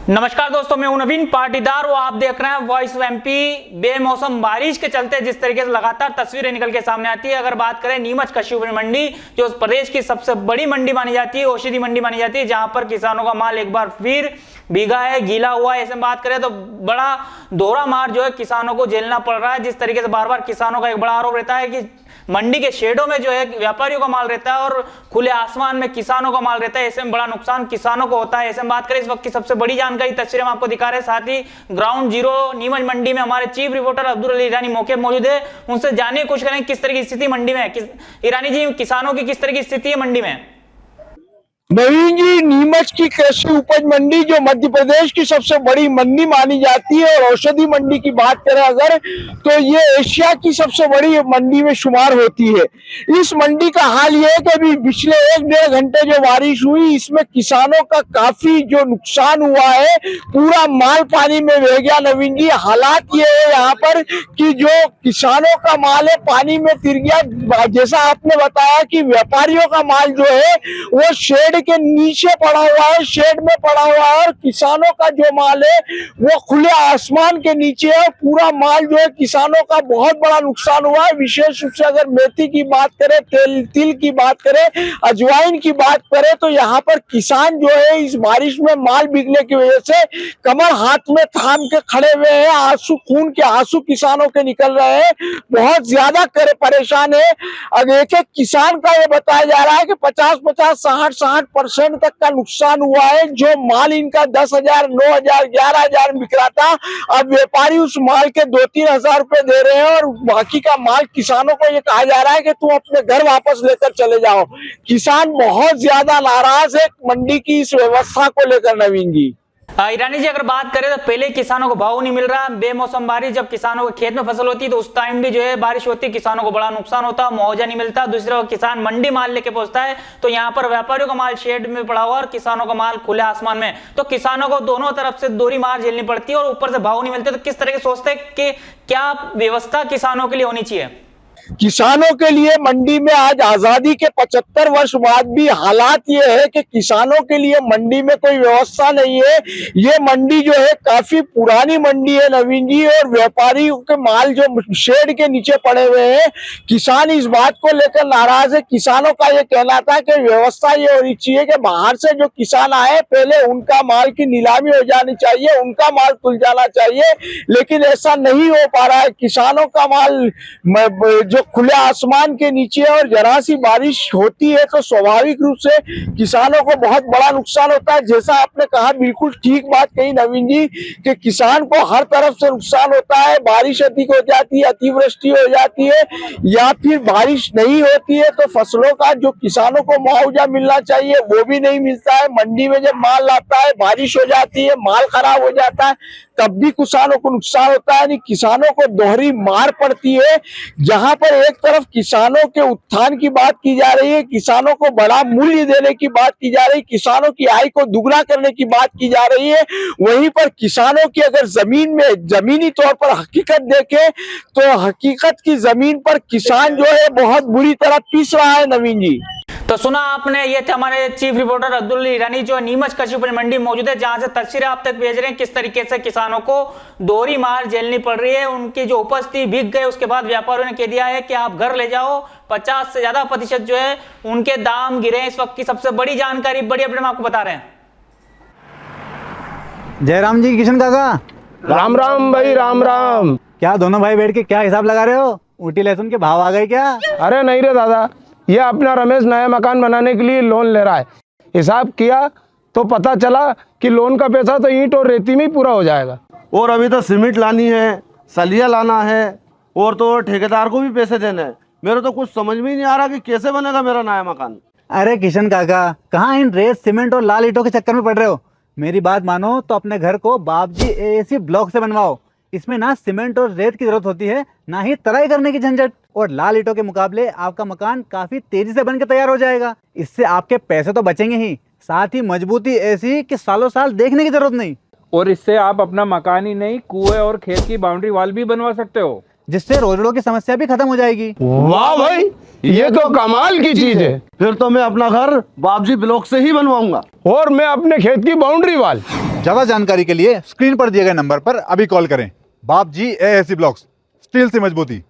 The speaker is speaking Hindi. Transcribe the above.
नमस्कार दोस्तों, मैं हूं नवीन पाटीदार और आप देख रहे हैं वॉइस ऑफ एमपी। बेमौसम बारिश के चलते जिस तरीके से लगातार तस्वीरें निकल के सामने आती है, अगर बात करें नीमच कृषि उपज मंडी जो प्रदेश की सबसे बड़ी मंडी मानी जाती है, औषधि मंडी मानी जाती है, जहां पर किसानों का माल एक बार फिर भीगा है, गीला हुआ है। ऐसे बात करें तो बड़ा दोहरा मार जो है किसानों को झेलना पड़ रहा है। जिस तरीके से बार बार किसानों का एक बड़ा आरोप रहता है कि मंडी के शेडों में जो है व्यापारियों का माल रहता है और खुले आसमान में किसानों का माल रहता है। ऐसे में बड़ा नुकसान किसानों को होता है। ऐसे में बात करें इस वक्त की सबसे बड़ी जानकारी, तस्वीरें हम आपको दिखा रहे हैं। साथ ही ग्राउंड जीरो नीमच मंडी में हमारे चीफ रिपोर्टर अब्दुल अली ईरानी मौके मौजूद है। उनसे जानने की कोशिश करें किस तरह की स्थिति मंडी में है। ईरानी जी, किसानों की किस तरह की स्थिति है मंडी में? नवीन जी, नीमच की कृषि उपज मंडी जो मध्य प्रदेश की सबसे बड़ी मंडी मानी जाती है और औषधि मंडी की बात करें अगर तो ये एशिया की सबसे बड़ी मंडी में शुमार होती है। इस मंडी का हाल ये है कि अभी पिछले 1-1.5 घंटे जो बारिश हुई इसमें किसानों का काफी जो नुकसान हुआ है, पूरा माल पानी में बह गया। नवीन जी, हालात ये है यहाँ पर कि जो किसानों का माल है पानी में तिर गया। जैसा आपने बताया कि व्यापारियों का माल जो है वो शेड के नीचे पड़ा हुआ है, शेड में पड़ा हुआ है, और किसानों का जो माल है वो खुले आसमान के नीचे है। पूरा माल जो है किसानों का बहुत बड़ा नुकसान हुआ है। विशेष रूप से अगर मेथी की बात करें, तिल की बात करें, अजवाइन की बात करें तो यहाँ पर किसान जो है इस बारिश में माल बिकने की वजह से कमर हाथ में थाम के खड़े हुए हैं। आंसू, खून के आंसू किसानों के निकल रहे हैं, बहुत ज्यादा परेशान है। अब एक किसान का ये बताया जा रहा है कि 50-50, 60% तक का नुकसान हुआ है। जो माल इनका 10,000, 9,000, 11,000 बिक रहा था, अब व्यापारी उस माल के 2-3 हजार रुपए दे रहे हैं और बाकी का माल किसानों को ये कहा जा रहा है कि तुम अपने घर वापस लेकर चले जाओ। किसान बहुत ज्यादा नाराज है मंडी की इस व्यवस्था को लेकर। नवीन जी, ईरानी जी, अगर बात करें तो पहले किसानों को भाव नहीं मिल रहा। बेमौसम बारिश जब किसानों के खेत में फसल होती है तो उस टाइम भी जो है बारिश होती है, किसानों को बड़ा नुकसान होता है, मुआवजा नहीं मिलता। दूसरा, किसान मंडी माल लेके पहुंचता है तो यहाँ पर व्यापारियों का माल शेड में पड़ा हुआ और किसानों का माल खुले आसमान में, तो किसानों को दोनों तरफ से दोहरी मार झेलनी पड़ती है और ऊपर से भाव नहीं मिलते। तो किस तरह के सोचते हैं कि क्या व्यवस्था किसानों के लिए होनी चाहिए? किसानों के लिए मंडी में आज आजादी के 75 वर्ष बाद भी हालात ये है कि किसानों के लिए मंडी में कोई व्यवस्था नहीं है। ये मंडी जो है काफी पुरानी मंडी है नवीन जी, और व्यापारियों के माल जो शेड के नीचे पड़े हुए हैं, किसान इस बात को लेकर नाराज है। किसानों का ये कहना था कि व्यवस्था ये होनी चाहिए कि बाहर से जो किसान आए पहले उनका माल की नीलामी हो जानी चाहिए, उनका माल खुल जाना चाहिए, लेकिन ऐसा नहीं हो पा रहा है। किसानों का माल जो खुले आसमान के नीचे है और जरा सी बारिश होती है तो स्वाभाविक रूप से किसानों को बहुत बड़ा नुकसान होता है। जैसा आपने कहा, बिल्कुल ठीक बात कही नवीन जी कि किसान को हर तरफ से नुकसान होता है। बारिश अधिक हो जाती है, अतिवृष्टि हो जाती है, या फिर बारिश नहीं होती है तो फसलों का जो किसानों को मुआवजा मिलना चाहिए वो भी नहीं मिलता है। मंडी में जब माल आता है, बारिश हो जाती है, माल खराब हो जाता है, तब भी किसानों को नुकसान होता है। यानी किसानों को दोहरी मार पड़ती है। जहां पर एक तरफ किसानों के उत्थान की बात की जा रही है, किसानों को बड़ा मूल्य देने की बात की जा रही है, किसानों की आय को दुगना करने की बात की जा रही है, वहीं पर किसानों की अगर जमीन में जमीनी तौर पर हकीकत देखें तो हकीकत की जमीन पर किसान जो है बहुत बुरी तरह पीस रहा है। नवीन जी, तो सुना आपने, ये थे हमारे चीफ रिपोर्टर अब्दुल ईरानी जो नीमच कृषि उपज मंडी मौजूद है, जहां से तस्वीरें आप तक भेज रहे हैं किस तरीके से किसानों को दोहरी मार झेलनी पड़ रही है। उनकी जो उपज थी भीग गए, उसके बाद व्यापारियों ने कह दिया है कि आप घर ले जाओ। 50 से ज्यादा प्रतिशत जो है उनके दाम गिरे। इस वक्त की सबसे बड़ी जानकारी, बड़ी अपडेट हम आपको बता रहे हैं। जयराम जी, किशन काका, राम राम भाई, राम राम। क्या दोनों भाई बैठ के क्या हिसाब लगा रहे हो? ऊटी लहसुन के भाव आ गए क्या? अरे नहीं रे दादा, ये अपना रमेश नया मकान बनाने के लिए लोन ले रहा है। हिसाब किया तो पता चला कि लोन का पैसा तो ईंट और रेती में ही पूरा हो जाएगा। और अभी तो सीमेंट लानी है, सलिया लाना है, और तो ठेकेदार को भी पैसे देने हैं। मेरे तो कुछ समझ में ही नहीं आ रहा कि कैसे बनेगा मेरा नया मकान। अरे किशन काका, कहाँ इन रेत, सीमेंट और लाल ईंटों के चक्कर में पड़ रहे हो? मेरी बात मानो तो अपने घर को बाबजी एएसी ब्लॉक से बनवाओ। इसमें ना सीमेंट और रेत की जरूरत होती है, ना ही तराई करने की झंझट, और लाल ईंटों के मुकाबले आपका मकान काफी तेजी से बनकर तैयार हो जाएगा। इससे आपके पैसे तो बचेंगे ही, साथ ही मजबूती ऐसी कि सालों साल देखने की जरूरत नहीं। और इससे आप अपना मकान ही नहीं, कुएं और खेत की बाउंड्री वॉल भी बनवा सकते हो। जिससे रोजड़ों की समस्या भी खत्म हो जाएगी। वाह भाई, ये तो कमाल की चीज है। फिर तो मैं अपना घर बाबजी ब्लॉक से ही बनवाऊंगा। और मैं अपने खेत की बाउंड्री वाल। ज्यादा जानकारी के लिए स्क्रीन पर दिए गए नंबर पर अभी कॉल करें। बाबजी एएसी ब्लॉक्स, स्टील से मजबूती।